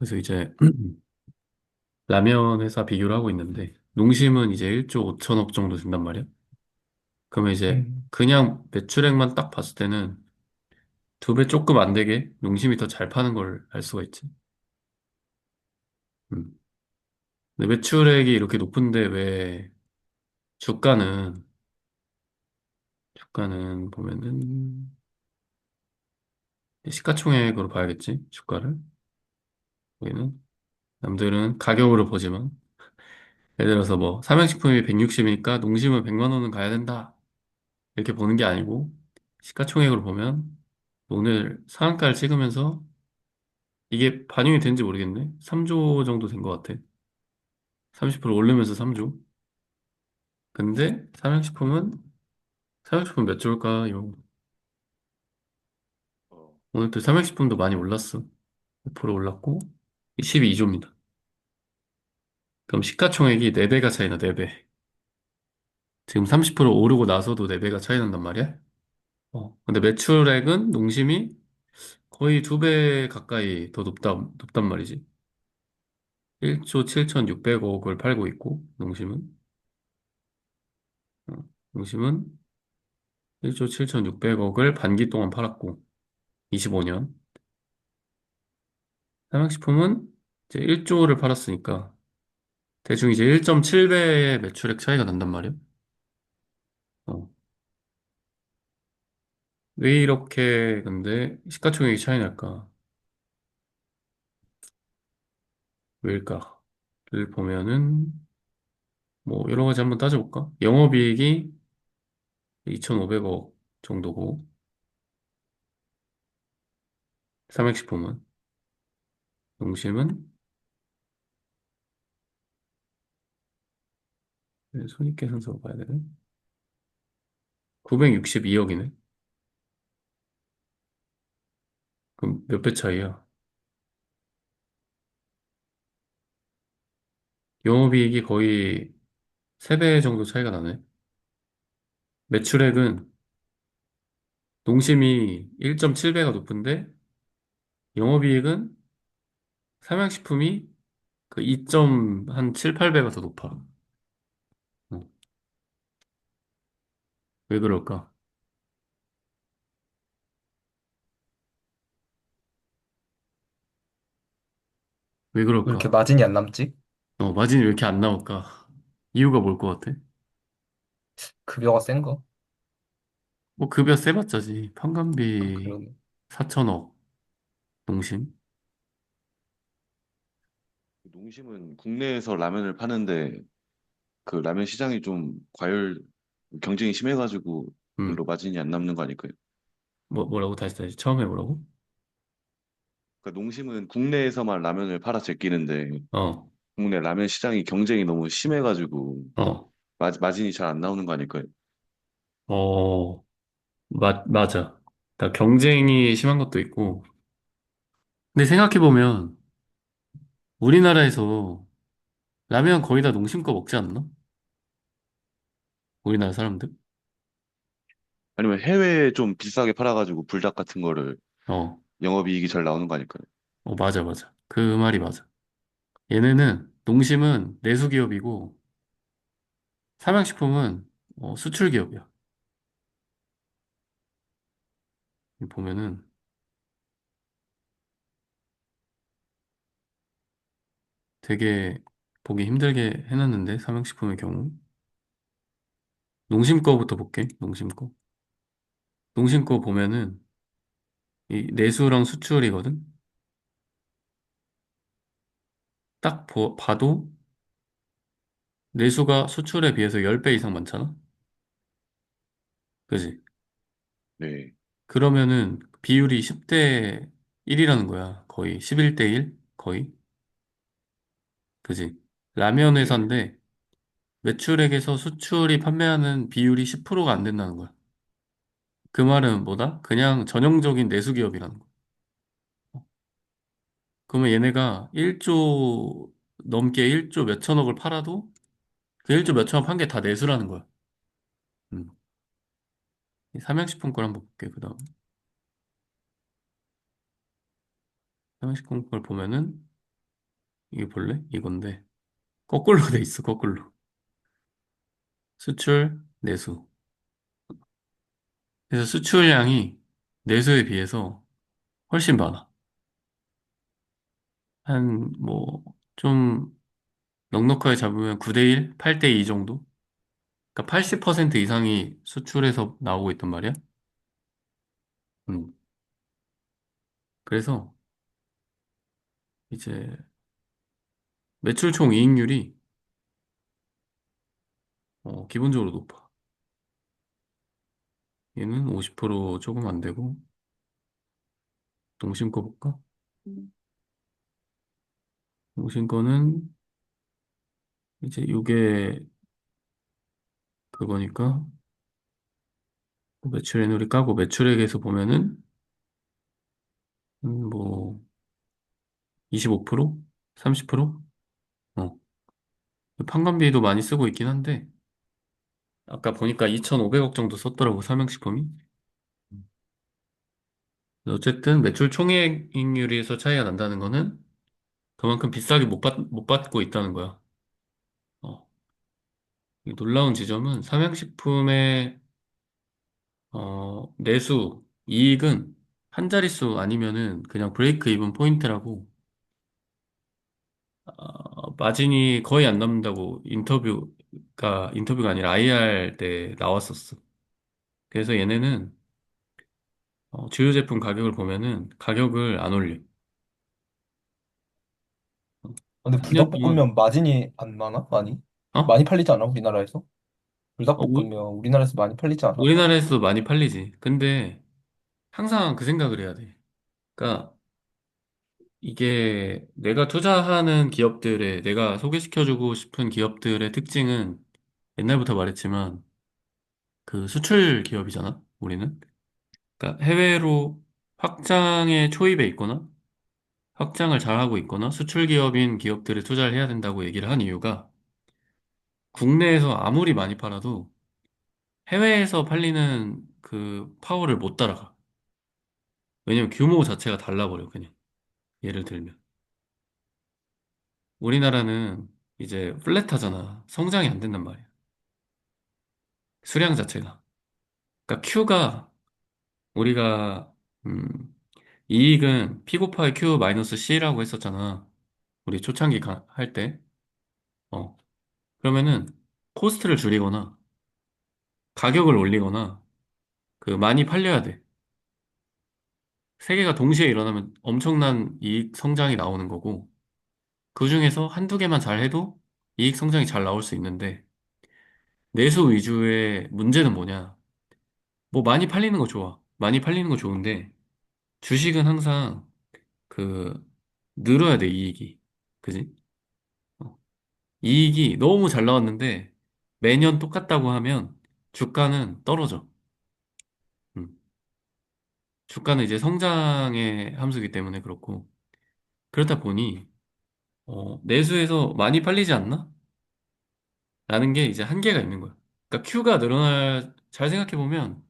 그래서 이제 라면 회사 비교를 하고 있는데 농심은 이제 1조 5천억 정도 된단 말이야. 그러면 이제 음, 그냥 매출액만 딱 봤을 때는 두 배 조금 안 되게 농심이 더 잘 파는 걸 알 수가 있지. 음. 근데 매출액이 이렇게 높은데 왜 주가는 보면은 시가총액으로 봐야겠지, 주가를. 여기는 남들은 가격으로 보지만 예를 들어서 뭐 삼양식품이 160이니까 농심은 100만 원은 가야 된다. 이렇게 보는 게 아니고 시가총액으로 보면 오늘 상한가를 찍으면서 이게 반영이 된지 모르겠네. 3조 정도 된 것 같아. 30% 오르면서 3조. 근데 삼양식품 몇 조일까요? 어, 오늘 또 삼양식품도 많이 올랐어. 5% 올랐고 12조입니다. 그럼 시가총액이 4배가 차이나 4배. 지금 30% 오르고 나서도 4배가 차이 난단 말이야? 근데 매출액은 농심이 거의 2배 가까이 더 높단 말이지. 1조 7,600억을 팔고 있고, 어, 농심은 1조 7,600억을 반기 동안 팔았고, 25년. 삼양식품은 이제 1조를 팔았으니까, 대충 이제 1.7배의 매출액 차이가 난단 말이야. 어, 왜 이렇게 근데 시가총액이 차이 날까? 왜일까?를 보면은, 뭐, 여러 가지 한번 따져볼까? 영업이익이 2,500억 정도고, 삼양식품은, 농심은 손익계산서로 봐야 되네. 962억이네. 그럼 몇 배 차이야? 영업이익이 거의 3배 정도 차이가 나네. 매출액은 농심이 1.7배가 높은데 영업이익은 삼양식품이 그 2.7, 8배가 더 높아. 어, 왜 그럴까? 왜 왜 이렇게 그럴까? 마진이 안 남지? 마진이 왜 이렇게 안 나올까? 이유가 뭘 것 같아? 급여가 센 거? 뭐 급여 세봤자지. 평간비 그러네. 4천억, 농심. 농심은 국내에서 라면을 파는데 그 라면 시장이 좀 과열 경쟁이 심해가지고 음, 별로 마진이 안 남는 거 아닐까요? 뭐라고 다시 처음 해보라고? 그러니까 농심은 국내에서만 라면을 팔아 제끼는데 어, 국내 라면 시장이 경쟁이 너무 심해가지고 어, 마진이 잘 안 나오는 거 아닐까요? 어, 맞아. 나 경쟁이 심한 것도 있고. 근데 생각해보면 우리나라에서 라면 거의 다 농심 거 먹지 않나? 우리나라 사람들? 아니면 해외에 좀 비싸게 팔아가지고 불닭 같은 거를 어, 영업이익이 잘 나오는 거 아닐까요? 맞아. 그 말이 맞아. 얘네는, 농심은 내수 기업이고, 삼양식품은 수출 기업이야. 보면은 되게 보기 힘들게 해놨는데, 삼양식품의 경우. 농심 거부터 볼게, 농심 거. 농심 거 보면은, 이 내수랑 수출이거든? 딱 봐도 내수가 수출에 비해서 10배 이상 많잖아? 그지? 네, 그러면은 비율이 10대 1이라는 거야. 거의 11대 1? 거의. 그지? 라면 네, 회사인데 매출액에서 수출이 판매하는 비율이 10%가 안 된다는 거야. 그 말은 뭐다? 그냥 전형적인 내수기업이라는 거야. 그러면 얘네가 1조 넘게 1조 몇천억을 팔아도 그 1조 몇천억 판 게 다 내수라는 거야. 음. 이 삼양식품 걸 한번 볼게. 그 다음. 삼양식품 걸 보면은 이게 볼래? 이건데. 거꾸로 돼 있어, 거꾸로. 수출, 내수. 그래서 수출량이 내수에 비해서 훨씬 많아. 한, 뭐, 좀 넉넉하게 잡으면 9대1, 8대2 정도? 그러니까 80% 이상이 수출에서 나오고 있단 말이야. 음. 그래서 이제 매출 총 이익률이 기본적으로 높아. 얘는 50% 조금 안 되고, 농심 거 볼까? 농심 거는 이제 이게 그거니까 매출액률이 까고 매출액에서 보면은 뭐 25%? 30%? 어. 판관비도 많이 쓰고 있긴 한데 아까 보니까 2,500억 정도 썼더라고 삼양식품이. 어쨌든 매출 총이익률에서 차이가 난다는 거는 그만큼 비싸게 못 받고 있다는 거야. 어. 이 놀라운 지점은 삼양식품의 내수 이익은 한 자릿수 아니면은 그냥 브레이크 이븐 포인트라고 마진이 거의 안 남는다고 인터뷰가 아니라 IR 때 나왔었어. 그래서 얘네는 주요 제품 가격을 보면은 가격을 안 올려. 근데 3년 동안 불닭볶음면 마진이 안 많아? 많이? 어? 많이 팔리지 않아? 우리나라에서? 어, 우, 불닭볶음면 우리나라에서 많이 팔리지 않아? 우리나라에서도 많이 팔리지. 근데 항상 그 생각을 해야 돼. 그러니까 이게 내가 투자하는 기업들의 내가 소개시켜주고 싶은 기업들의 특징은 옛날부터 말했지만 그 수출 기업이잖아, 우리는. 그러니까 해외로 확장에 초입해 있거나 확장을 잘하고 있거나 수출 기업인 기업들에 투자를 해야 된다고 얘기를 한 이유가 국내에서 아무리 많이 팔아도 해외에서 팔리는 그 파워를 못 따라가. 왜냐면 규모 자체가 달라버려, 그냥. 예를 들면. 우리나라는 이제 플랫하잖아. 성장이 안 된단 말이야. 수량 자체가. 그러니까 Q가 우리가 이익은 P 곱하기 Q 마이너스 C라고 했었잖아. 우리 초창기 할 때. 어. 그러면은 코스트를 줄이거나 가격을 올리거나 그 많이 팔려야 돼. 세 개가 동시에 일어나면 엄청난 이익 성장이 나오는 거고 그 중에서 한두 개만 잘 해도 이익 성장이 잘 나올 수 있는데 내수 위주의 문제는 뭐냐? 뭐 많이 팔리는 거 좋아. 많이 팔리는 거 좋은데 주식은 항상 그 늘어야 돼, 이익이. 그지? 어. 이익이 너무 잘 나왔는데 매년 똑같다고 하면 주가는 떨어져. 음. 주가는 이제 성장의 함수이기 때문에 그렇고 그렇다 보니 내수에서 많이 팔리지 않나? 라는 게 이제 한계가 있는 거야. 그러니까 Q가 잘 생각해보면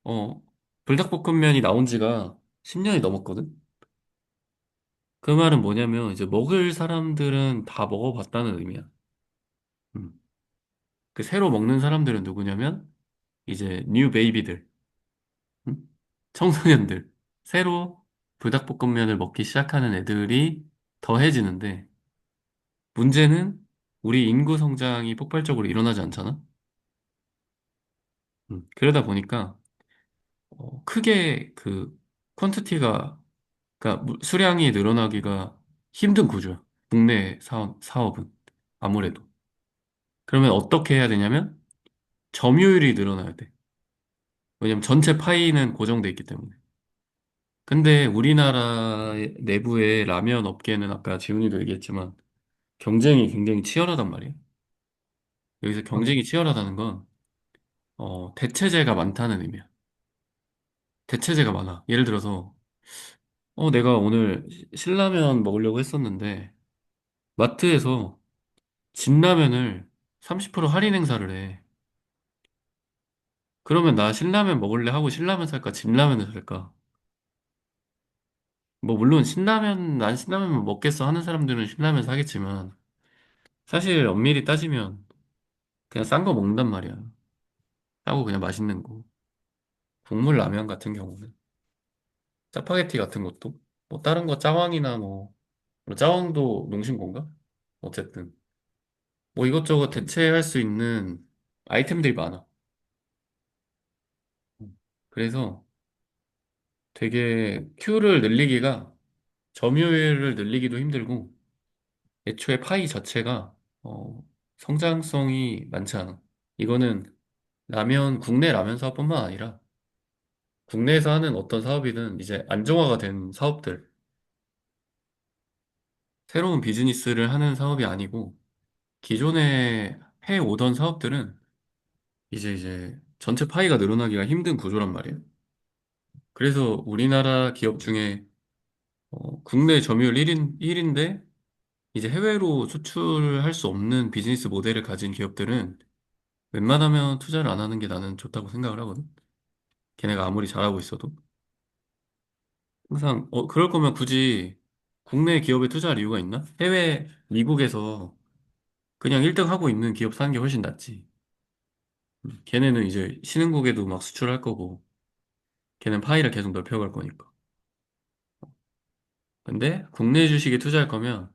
어, 불닭볶음면이 나온 지가 10년이 넘었거든? 그 말은 뭐냐면 이제 먹을 사람들은 다 먹어봤다는 의미야. 음. 그 새로 먹는 사람들은 누구냐면 이제 뉴 베이비들, 음? 청소년들, 새로 불닭볶음면을 먹기 시작하는 애들이 더해지는데 문제는 우리 인구 성장이 폭발적으로 일어나지 않잖아? 그러다 보니까 크게 그 퀀티티가 그러니까 수량이 늘어나기가 힘든 구조야. 국내 사업은 아무래도. 그러면 어떻게 해야 되냐면 점유율이 늘어나야 돼. 왜냐면 전체 파이는 고정돼 있기 때문에. 근데 우리나라 내부의 라면 업계는 아까 지훈이도 얘기했지만 경쟁이 굉장히 치열하단 말이야. 여기서 하긴. 경쟁이 치열하다는 건 대체재가 많다는 의미야. 대체재가 많아. 예를 들어서 내가 오늘 신라면 먹으려고 했었는데 마트에서 진라면을 30% 할인 행사를 해. 그러면 나 신라면 먹을래 하고 신라면 살까 진라면을 살까? 뭐 물론 신라면 난 신라면 먹겠어 하는 사람들은 신라면 사겠지만 사실 엄밀히 따지면 그냥 싼 거 먹는단 말이야. 싸고 그냥 맛있는 거. 국물 라면 같은 경우는 짜파게티 같은 것도 뭐 다른 거 짜왕이나 뭐 짜왕도 농심고인가? 어쨌든 뭐 이것저것 대체할 수 있는 아이템들이 많아. 그래서 되게 큐를 늘리기가 점유율을 늘리기도 힘들고 애초에 파이 자체가 성장성이 많지 않아. 이거는 국내 라면 사업뿐만 아니라 국내에서 하는 어떤 사업이든 이제 안정화가 된 사업들, 새로운 비즈니스를 하는 사업이 아니고 기존에 해오던 사업들은 이제 전체 파이가 늘어나기가 힘든 구조란 말이에요. 그래서 우리나라 기업 중에 국내 점유율 1인데 이제 해외로 수출할 수 없는 비즈니스 모델을 가진 기업들은 웬만하면 투자를 안 하는 게 나는 좋다고 생각을 하거든. 걔네가 아무리 잘하고 있어도. 항상, 그럴 거면 굳이 국내 기업에 투자할 이유가 있나? 해외, 미국에서 그냥 1등 하고 있는 기업 사는 게 훨씬 낫지. 걔네는 이제 신흥국에도 막 수출할 거고, 걔는 파이를 계속 넓혀갈 거니까. 근데 국내 주식에 투자할 거면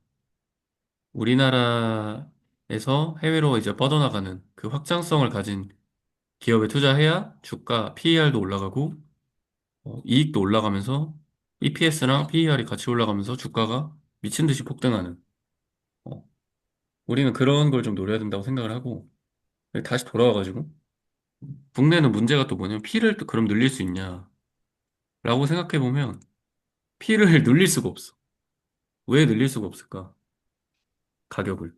우리나라에서 해외로 이제 뻗어나가는 그 확장성을 가진 기업에 투자해야 주가 PER도 올라가고, 이익도 올라가면서 EPS랑 PER이 같이 올라가면서 주가가 미친 듯이 폭등하는. 어, 우리는 그런 걸 좀 노려야 된다고 생각을 하고 다시 돌아와가지고 국내는 문제가 또 뭐냐면 P를 또 그럼 늘릴 수 있냐라고 생각해 보면 P를 늘릴 수가 없어. 왜 늘릴 수가 없을까? 가격을.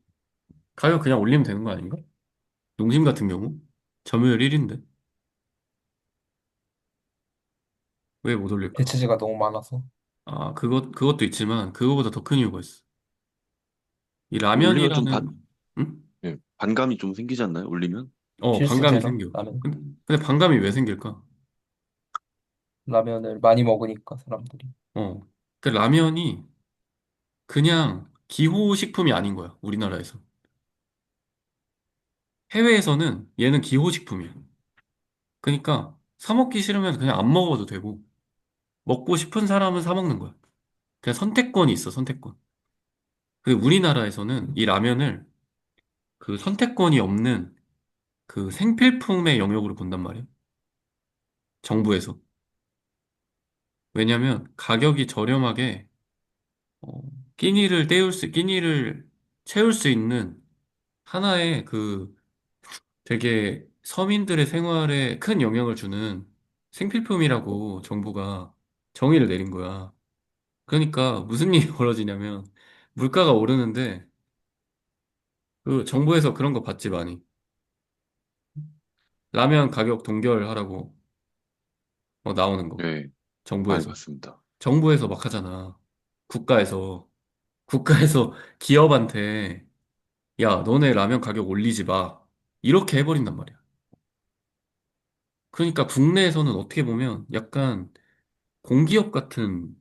가격 그냥 올리면 되는 거 아닌가? 농심 같은 경우 점유율 1인데 왜 못 올릴까? 대체재가 너무 많아서. 아, 그것도 있지만 그거보다 더 큰 이유가 있어. 이 올리면 라면이라는 응? 예, 반감이 좀 생기지 않나요? 올리면? 반감이 필수재라, 생겨. 라면. 근데 반감이 왜 생길까? 라면을 많이 먹으니까, 사람들이. 어. 그 라면이 그냥 기호식품이 아닌 거야, 우리나라에서. 해외에서는 얘는 기호식품이야. 그러니까 사 먹기 싫으면 그냥 안 먹어도 되고, 먹고 싶은 사람은 사 먹는 거야. 그냥 선택권이 있어, 선택권. 그 우리나라에서는 이 라면을 그 선택권이 없는 그 생필품의 영역으로 본단 말이야. 정부에서. 왜냐면 가격이 저렴하게 어, 끼니를 채울 수 있는 하나의 그 되게 서민들의 생활에 큰 영향을 주는 생필품이라고 정부가 정의를 내린 거야. 그러니까 무슨 일이 벌어지냐면 물가가 오르는데 그 정부에서 그런 거 받지 많이. 라면 가격 동결하라고 나오는 거. 예, 많이 정부에서. 봤습니다. 정부에서 막 하잖아. 국가에서. 국가에서 기업한테 야, 너네 라면 가격 올리지 마. 이렇게 해버린단 말이야. 그러니까 국내에서는 어떻게 보면 약간 공기업 같은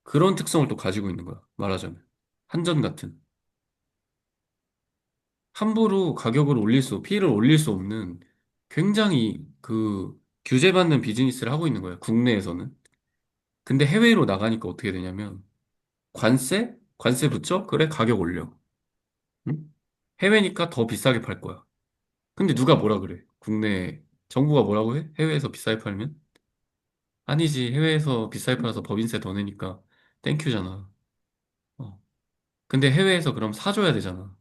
그런 특성을 또 가지고 있는 거야. 말하자면. 한전 같은. 함부로 가격을 피해를 올릴 수 없는 굉장히 그 규제받는 비즈니스를 하고 있는 거야. 국내에서는. 근데 해외로 나가니까 어떻게 되냐면 관세? 관세 붙여? 그래, 가격 올려. 응? 해외니까 더 비싸게 팔 거야. 근데 누가 뭐라 그래? 국내 정부가 뭐라고 해? 해외에서 비싸게 팔면? 아니지. 해외에서 비싸게 팔아서 법인세 더 내니까 땡큐잖아. 어. 근데 해외에서 그럼 사줘야 되잖아.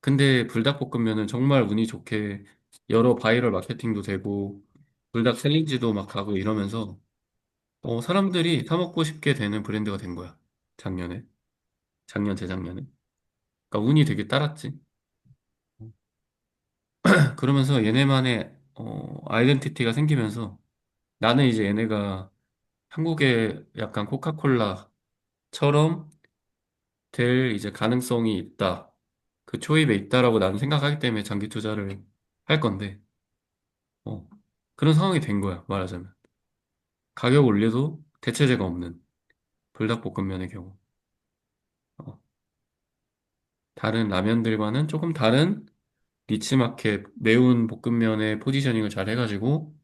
근데 불닭볶음면은 정말 운이 좋게 여러 바이럴 마케팅도 되고 불닭 챌린지도 막 가고 이러면서 사람들이 사 먹고 싶게 되는 브랜드가 된 거야. 작년에. 작년, 재작년에. 그러니까 운이 되게 따랐지. 그러면서 얘네만의 아이덴티티가 생기면서 나는 이제 얘네가 한국의 약간 코카콜라처럼 될 이제 가능성이 있다. 그 초입에 있다라고 나는 생각하기 때문에 장기 투자를 할 건데, 어, 그런 상황이 된 거야, 말하자면. 가격 올려도 대체제가 없는 불닭볶음면의 경우. 어, 다른 라면들과는 조금 다른 니치마켓 매운 볶음면의 포지셔닝을 잘 해가지고,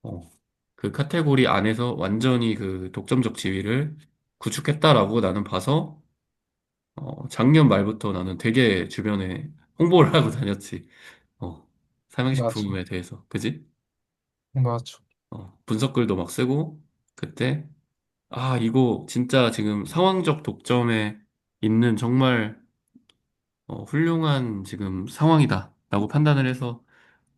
어, 그 카테고리 안에서 완전히 그 독점적 지위를 구축했다라고 나는 봐서, 작년 말부터 나는 되게 주변에 홍보를 하고 다녔지. 어, 맞아. 삼양식품에 대해서. 그지? 맞아. 분석글도 막 쓰고, 그때, 아, 이거 진짜 지금 상황적 독점에 있는 정말 훌륭한 지금 상황이다. 라고 판단을 해서,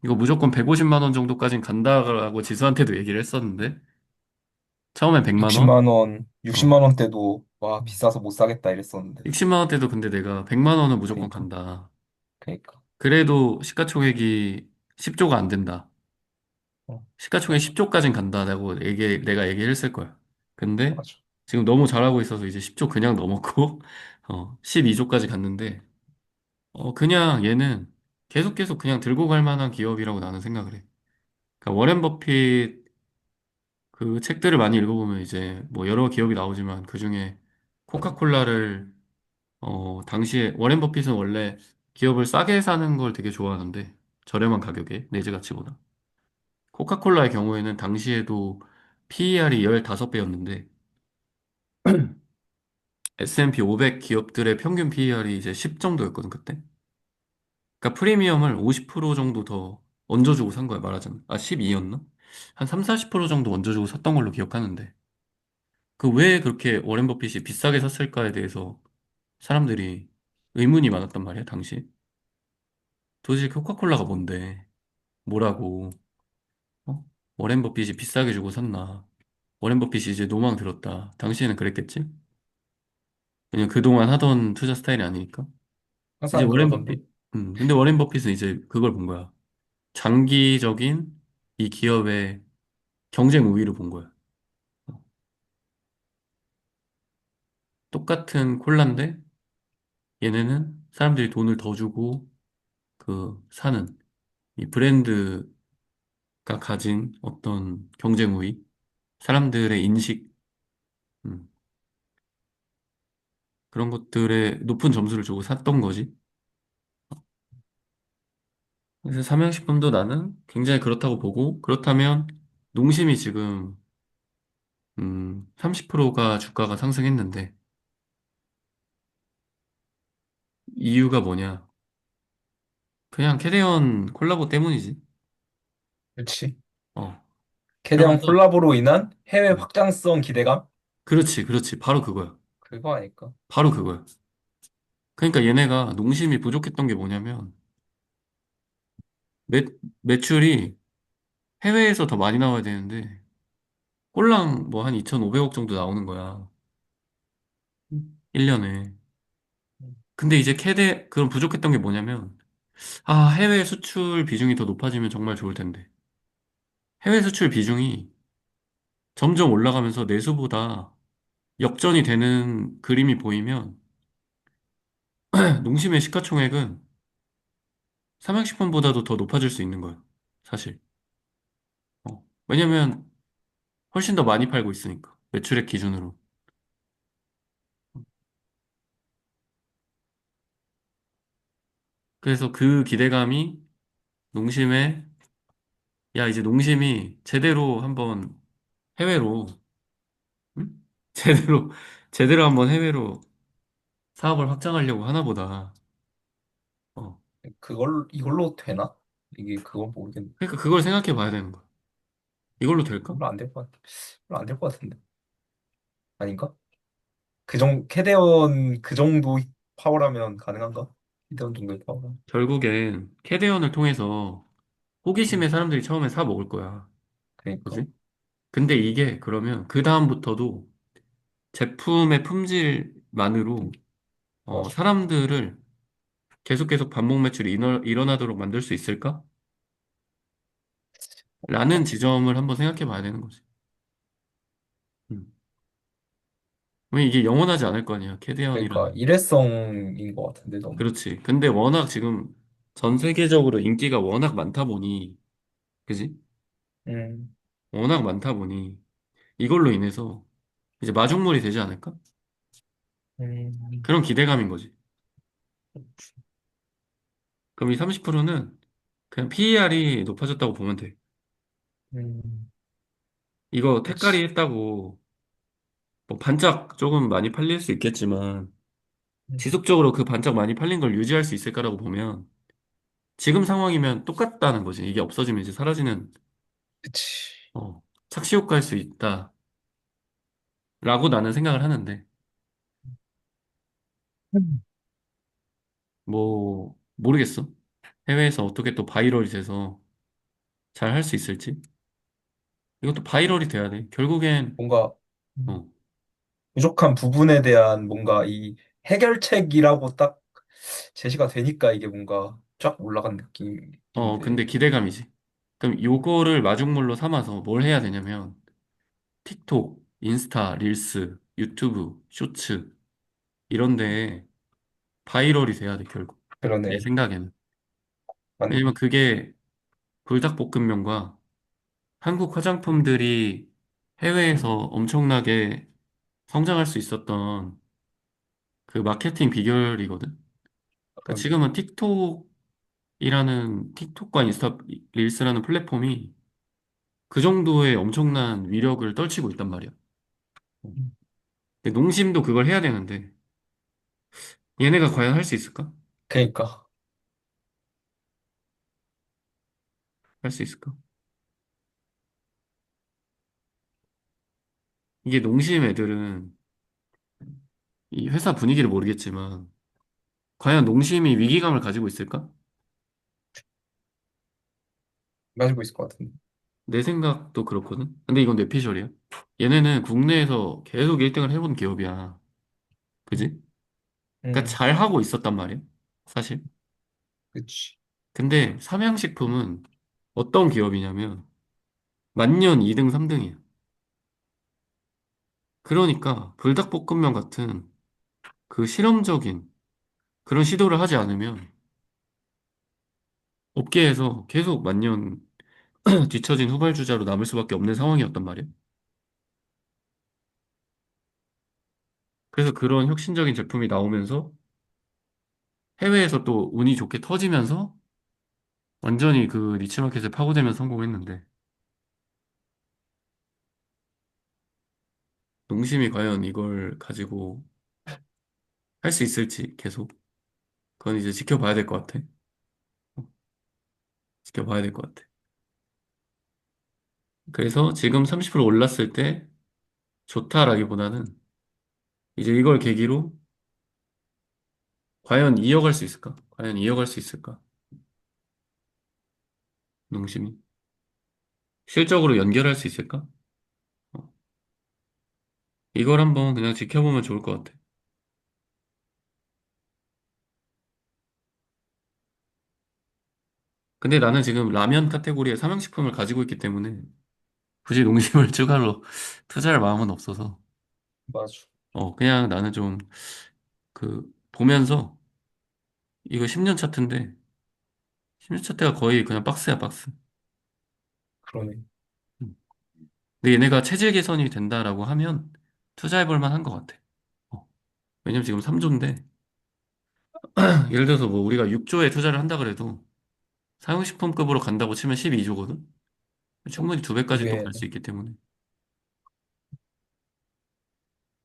이거 무조건 150만 원 정도까진 간다라고 지수한테도 얘기를 했었는데, 처음엔 100만 원? 60만 원, 어, 60만 원대도 와, 비싸서 못 사겠다 이랬었는데. 60만 원대도 근데 내가 100만 원은 무조건 그니까. 간다. 그니까. 그래도 시가총액이 10조가 안 된다. 시가총액 맞아. 10조까진 간다라고 내가 얘기를 했을 거야. 근데 맞아. 지금 너무 잘하고 있어서 이제 10조 그냥 넘었고, 12조까지 갔는데, 그냥 얘는 계속 그냥 들고 갈 만한 기업이라고 나는 생각을 해. 그러니까 워렌 버핏 그 책들을 많이 읽어보면 이제 뭐 여러 기업이 나오지만 그중에 코카콜라를, 당시에 워렌 버핏은 원래 기업을 싸게 사는 걸 되게 좋아하는데, 저렴한 가격에, 내재 가치보다. 코카콜라의 경우에는 당시에도 PER이 15배였는데, S&P 500 기업들의 평균 PER이 이제 10 정도였거든, 그때. 그러니까 프리미엄을 50% 정도 더 얹어주고 산 거야, 말하자면. 아, 12였나? 한 3, 40% 정도 얹어주고 샀던 걸로 기억하는데. 그 왜 그렇게 워렌 버핏이 비싸게 샀을까에 대해서 사람들이 의문이 많았단 말이야, 당시. 도대체 코카콜라가 뭔데? 뭐라고? 어? 워렌 버핏이 비싸게 주고 샀나? 워렌 버핏이 이제 노망 들었다. 당시에는 그랬겠지? 왜냐면 그동안 하던 투자 스타일이 아니니까. 이제 항상 워렌 그러던데. 버핏. 근데 워렌 버핏은 이제 그걸 본 거야. 장기적인 이 기업의 경쟁 우위를 본 거야. 어, 똑같은 콜라인데 얘네는 사람들이 돈을 더 주고 그 사는 이 브랜드가 가진 어떤 경쟁 우위, 사람들의 인식, 음, 그런 것들에 높은 점수를 주고 샀던 거지. 그래서 삼양식품도 나는 굉장히 그렇다고 보고, 그렇다면 농심이 지금 30%가 주가가 상승했는데 이유가 뭐냐? 그냥 캐대언 콜라보 때문이지. 그렇지. 어. 캐대원 그러면서 콜라보로 인한 해외 음, 확장성 기대감? 그렇지. 바로 그거야. 그거 아닐까? 바로 그거야. 그러니까 얘네가 농심이 부족했던 게 뭐냐면 매, 매출이 해외에서 더 많이 나와야 되는데 꼴랑 뭐 한 2,500억 정도 나오는 거야. 1년에. 근데 이제 그럼 부족했던 게 뭐냐면 해외 수출 비중이 더 높아지면 정말 좋을 텐데. 해외 수출 비중이 점점 올라가면서 내수보다 역전이 되는 그림이 보이면 농심의 시가총액은 삼양식품보다도 더 높아질 수 있는 거예요. 사실. 왜냐면 훨씬 더 많이 팔고 있으니까. 매출액 기준으로. 그래서 그 기대감이 농심에, 야, 이제 농심이 제대로 한번 해외로, 응? 제대로 한번 해외로 사업을 확장하려고 하나 보다. 어. 이걸로 되나? 이게 그건 모르겠네. 그러니까 그걸 생각해 봐야 되는 거야. 이걸로 될까? 별로 안 될 것 같아. 별로 안 될 것 같은데. 아닌가? 캐대원 그 정도 파워라면 가능한가? 캐대원 정도의 파워라면. 결국엔 캐대언을 통해서 음, 호기심에 사람들이 처음에 사 먹을 거야. 그러니까. 그지? 근데 이게 그러면 그 다음부터도 제품의 품질만으로 맞아. 사람들을 계속 반복 매출이 일어나도록 만들 수 있을까? 라는 지점을 한번 생각해 봐야 되는 거지. 음. 왜 이게 영원하지 않을 거 아니야, 그러니까 캐대언이라는. 일회성인 것 같은데 너무. 그렇지. 근데 워낙 지금 전 세계적으로 인기가 워낙 많다 보니, 그지? 음, 워낙 많다 보니 이걸로 인해서 이제 마중물이 되지 않을까? 음, 그런 기대감인 거지. 그럼 이 30%는 그냥 PER이 높아졌다고 보면 돼. 음, 이거 택갈이 그치. 했다고 뭐 반짝 조금 많이 팔릴 수 있겠지만 음, 지속적으로 그 반짝 많이 팔린 걸 유지할 수 있을까라고 보면 지금 상황이면 똑같다는 거지. 이게 없어지면 이제 사라지는 그치. 착시 효과일 수 있다라고 나는 생각을 하는데 음. 뭐 모르겠어. 해외에서 어떻게 또 바이럴이 돼서 잘 할 수 있을지. 이것도 바이럴이 돼야 돼. 결국엔 뭔가 어, 부족한 부분에 대한 뭔가 이 해결책이라고 딱 제시가 되니까 이게 뭔가 쫙 올라간 근데 느낌인데. 기대감이지. 그럼 요거를 마중물로 삼아서 뭘 해야 되냐면 틱톡, 인스타, 릴스, 유튜브, 쇼츠 이런데 바이럴이 돼야 돼, 결국. 내 그러네. 생각에는. 왜냐면 맞네. 그게 불닭볶음면과 한국 화장품들이 해외에서 엄청나게 성장할 수 있었던 그 마케팅 비결이거든. 그러니까 그러네. 지금은 틱톡과 인스타 릴스라는 플랫폼이 그 정도의 엄청난 위력을 떨치고 있단 말이야. 근데 농심도 그걸 해야 되는데 얘네가 과연 할 수 있을까? 그러니까. 할 수 있을까? 이게 농심 애들은 이 회사 분위기를 모르겠지만 과연 농심이 위기감을 가지고 있을까? 가지고 있을 것 같은데. 내 생각도 그렇거든. 근데 이건 뇌피셜이야. 얘네는 국내에서 계속 1등을 해본 기업이야. 그지? 그러니까 음, 잘 하고 있었단 말이야. 사실. 그치. 근데 삼양식품은 어떤 기업이냐면 만년 2등, 3등이야. 그러니까 불닭볶음면 같은 그 실험적인 그런 시도를 하지 않으면 업계에서 계속 만년 뒤처진 후발주자로 남을 수밖에 없는 상황이었단 말이야. 그래서 그런 혁신적인 제품이 나오면서 해외에서 또 운이 좋게 터지면서 완전히 그 니치마켓을 파고들면서 성공했는데 농심이 과연 이걸 가지고 할 수 있을지 계속 그건 이제 지켜봐야 될 것 같아. 지켜봐야 될 것 같아. 그래서 지금 30% 올랐을 때 좋다라기보다는 이제 이걸 계기로 과연 이어갈 수 있을까? 과연 이어갈 수 있을까? 농심이 실적으로 연결할 수 있을까? 어, 이걸 한번 그냥 지켜보면 좋을 것 같아. 근데 나는 지금 라면 카테고리에 삼양식품을 가지고 있기 때문에 굳이 농심을 추가로 투자할 마음은 없어서 맞아. 그냥 나는 좀 보면서 이거 10년 차트인데 10년 차트가 거의 그냥 박스야 박스. 그러네. 음. 근데 얘네가 체질 개선이 된다라고 하면 투자해볼 만한 것 같아. 어, 왜냐면 지금 3조인데 예를 들어서 뭐 우리가 6조에 투자를 한다 그래도 사용식품급으로 간다고 치면 12조거든. 충분히 두 배까지 또 이게 갈 수 있기 때문에.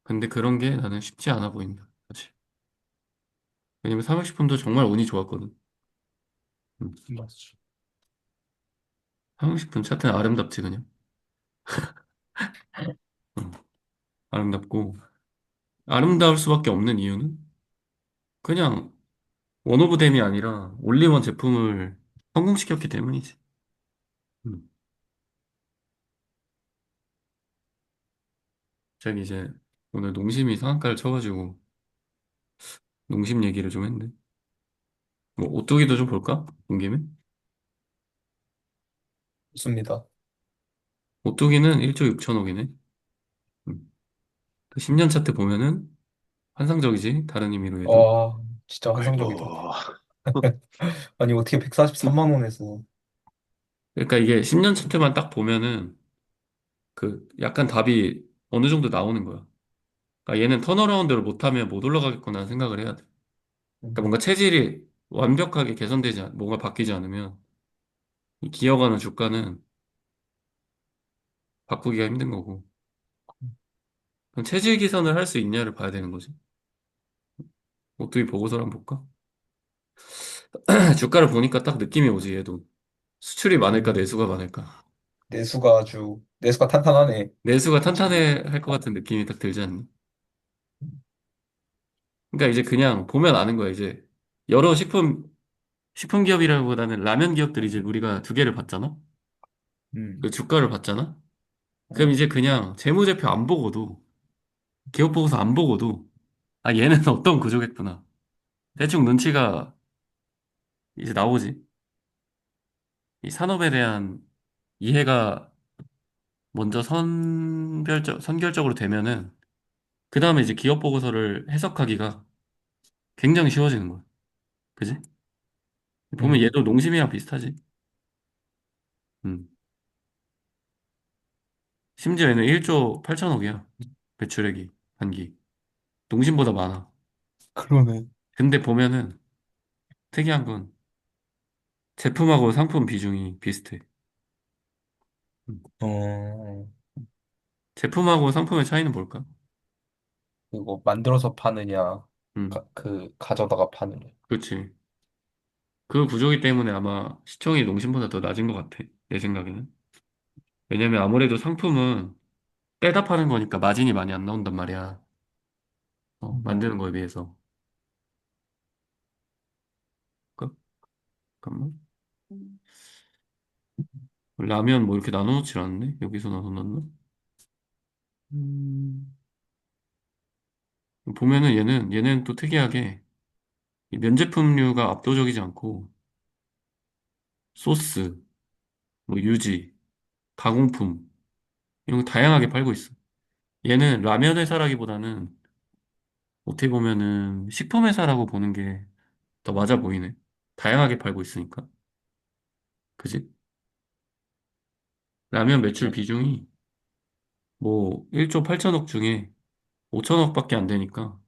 근데 그런 게 나는 쉽지 않아 보인다. 사실. 왜냐면 사육식품도 정말 운이 좋았거든. 음. 맞아. 사육식품 차트는 아름답지 그냥. 음. 아름답고 아름다울 수밖에 없는 이유는 그냥 원 오브 댐이 아니라 올리원 제품을 성공시켰기 때문이지. 음. 제가 이제 오늘 농심이 상한가를 쳐가지고 농심 얘기를 좀 했는데 뭐 오뚜기도 좀 볼까? 온 김에? 좋습니다. 오뚜기는 1조 6천억이네. 그 10년 차트 보면은 환상적이지 다른 의미로 해도. 진짜 환상적이다. 아이고. 아니, 어떻게 143만 원에서. 그러니까 이게 10년 차트만 딱 보면은 그 약간 답이 어느 정도 나오는 거야. 그러니까 얘는 턴어라운드를 못하면 못 올라가겠구나 생각을 해야 돼. 그러니까 음, 뭔가 체질이 완벽하게 개선되지, 뭔가 바뀌지 않으면 이 기어가는 주가는 바꾸기가 힘든 거고. 그럼 체질 개선을 할 수 있냐를 봐야 되는 거지. 어떻게 보고서를 한번 볼까? 주가를 보니까 딱 느낌이 오지, 얘도. 수출이 많을까, 음. 내수가 많을까. 내수가 탄탄하네. 내수가 확실히. 탄탄해 할 것 같은 느낌이 딱 들지 않니? 그러니까 이제 그냥 보면 아는 거야, 이제. 여러 식품 기업이라기보다는 라면 기업들이 이제 우리가 두 개를 봤잖아? 그 음, 주가를 봤잖아? 그럼 음, 이제 그냥 재무제표 안 보고도, 기업 보고서 안 보고도, 아, 얘는 어떤 구조겠구나. 대충 눈치가 이제 나오지. 이 산업에 대한 이해가 먼저 선결적으로 되면은, 그 다음에 이제 기업 보고서를 해석하기가 굉장히 쉬워지는 거야. 그지? 보면 음, 얘도 농심이랑 비슷하지. 음. 심지어 얘는 1조 8천억이야. 매출액이, 단기. 농심보다 많아. 그러네. 근데 보면은 특이한 건 제품하고 상품 비중이 비슷해. 음. 어, 제품하고 상품의 차이는 뭘까? 이거 만들어서 파느냐, 음, 가져다가 파느냐. 그렇지. 그 구조기 때문에 아마 시총이 농심보다 더 낮은 것 같아. 내 생각에는. 왜냐면 아무래도 상품은 빼다 파는 거니까 마진이 많이 안 나온단 말이야. 음, 만드는 거에 비해서. 잠깐만. 라면 뭐 이렇게 나눠놓질 않네? 여기서 나눠놨나? 음, 보면은 얘는 또 특이하게 이 면제품류가 압도적이지 않고 소스, 뭐 유지, 가공품 이런 거 다양하게 팔고 있어. 얘는 라면 회사라기보다는 어떻게 보면은 식품 회사라고 보는 게 더 맞아 보이네. 다양하게 팔고 있으니까. 그지? 라면 매출 비중이 뭐 1조 8천억 중에 5천억밖에 안 되니까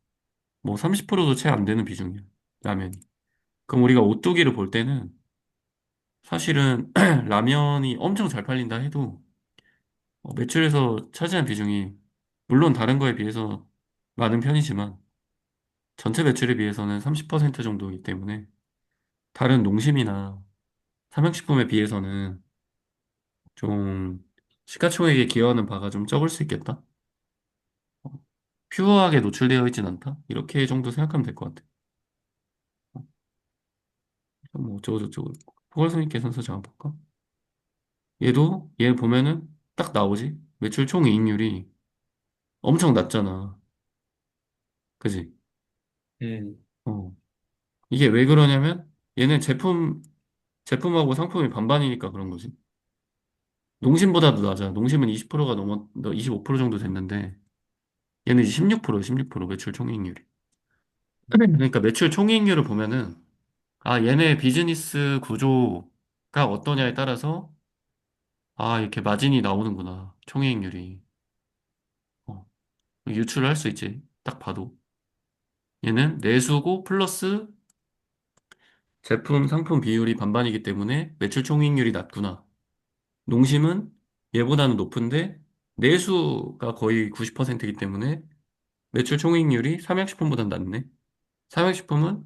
뭐 30%도 채 안 되는 비중이야. 라면이. 그럼 우리가 오뚜기를 볼 때는 사실은 라면이 엄청 잘 팔린다 해도 매출에서 차지한 비중이 물론 다른 거에 비해서 많은 편이지만 전체 매출에 비해서는 30% 정도이기 때문에 다른 농심이나 삼양식품에 비해서는 좀 시가총액에 기여하는 바가 좀 적을 수 있겠다. 퓨어하게 노출되어 있진 않다. 이렇게 정도 생각하면 될 것 같아. 뭐 어쩌고저쩌고. 포괄손익 계산서 잠깐 볼까? 얘 보면은 딱 나오지? 매출 총이익률이 엄청 낮잖아. 그지? 음, 어. 이게 왜 그러냐면 얘는 제품하고 상품이 반반이니까 그런 거지. 농심보다도 낮아. 농심은 20%가 넘어, 25% 정도 됐는데 얘는 이제 16% 매출 총이익률이. 그러니까 매출 총이익률을 보면은 얘네 비즈니스 구조가 어떠냐에 따라서 이렇게 마진이 나오는구나. 총이익률이. 어, 유출을 할 수 있지. 딱 봐도. 얘는 내수고 플러스 제품 상품 비율이 반반이기 때문에 매출 총이익률이 낮구나. 농심은 얘보다는 높은데 내수가 거의 90%이기 때문에 매출 총이익률이 삼양식품보다 낮네. 삼양식품은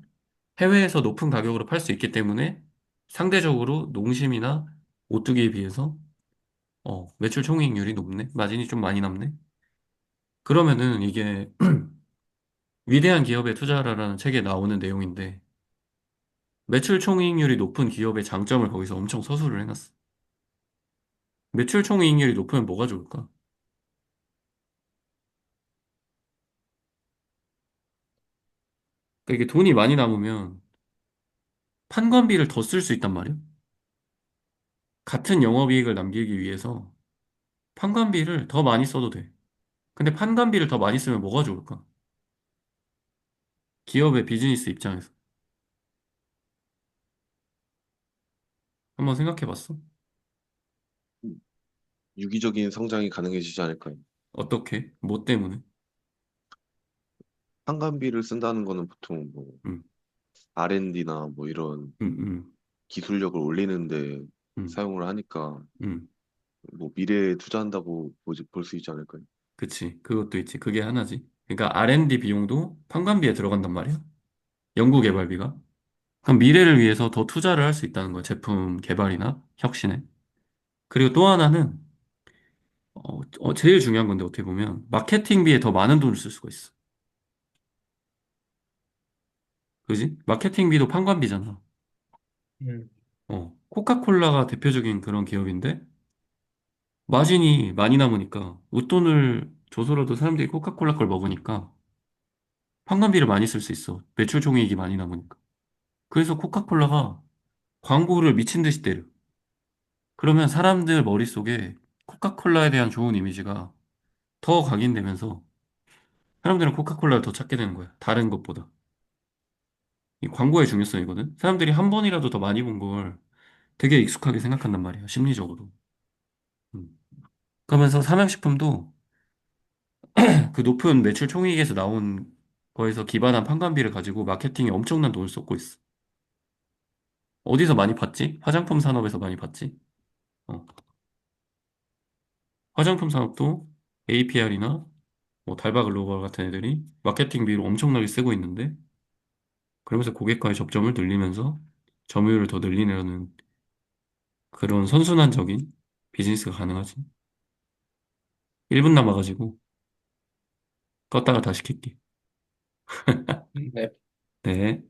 해외에서 높은 가격으로 팔 수 있기 때문에 상대적으로 농심이나 오뚜기에 비해서 매출 총이익률이 높네. 마진이 좀 많이 남네. 그러면은 이게 위대한 기업에 투자하라라는 책에 나오는 내용인데 매출 총이익률이 높은 기업의 장점을 거기서 엄청 서술을 해놨어. 매출 총이익률이 높으면 뭐가 좋을까? 그러니까 이게 돈이 많이 남으면 판관비를 더 쓸 수 있단 말이야. 같은 영업이익을 남기기 위해서 판관비를 더 많이 써도 돼. 근데 판관비를 더 많이 쓰면 뭐가 좋을까? 기업의 비즈니스 입장에서. 한번 생각해 봤어? 유기적인 성장이 가능해지지 않을까요? 어떻게? 뭐 때문에? 한간비를 쓴다는 거는 보통 뭐 음, R&D나 뭐 이런 음, 음, 기술력을 올리는데 음, 사용을 하니까 음. 뭐 미래에 투자한다고 볼 수 있지 않을까요? 그치. 그것도 있지. 그게 하나지. 그러니까 R&D 비용도 판관비에 들어간단 말이야. 연구 개발비가. 그럼 미래를 위해서 더 투자를 할 수 있다는 거야. 제품 개발이나 혁신에. 그리고 또 하나는 제일 중요한 건데 어떻게 보면 마케팅비에 더 많은 돈을 쓸 수가 있어. 그지? 마케팅비도 판관비잖아. 음, 코카콜라가 대표적인 그런 기업인데 마진이 많이 남으니까 웃돈을 줘서라도 사람들이 코카콜라 걸 먹으니까 판관비를 많이 쓸 수 있어. 매출 총이익이 많이 남으니까. 그래서 코카콜라가 광고를 미친 듯이 때려. 그러면 사람들 머릿속에 코카콜라에 대한 좋은 이미지가 더 각인되면서 사람들은 코카콜라를 더 찾게 되는 거야. 다른 것보다. 이 광고의 중요성이거든. 사람들이 한 번이라도 더 많이 본 걸 되게 익숙하게 생각한단 말이야. 심리적으로. 음. 그러면서 삼양식품도 그 높은 매출 총이익에서 나온 거에서 기반한 판관비를 가지고 마케팅에 엄청난 돈을 쏟고 있어. 어디서 많이 봤지? 화장품 산업에서 많이 봤지? 어. 화장품 산업도 APR이나 뭐 달바글로벌 같은 애들이 마케팅비로 엄청나게 쓰고 있는데 그러면서 고객과의 접점을 늘리면서 점유율을 더 늘리려는 그런 선순환적인 비즈니스가 가능하지. 1분 남아가지고 껐다가 다시 킬게. 네. 네.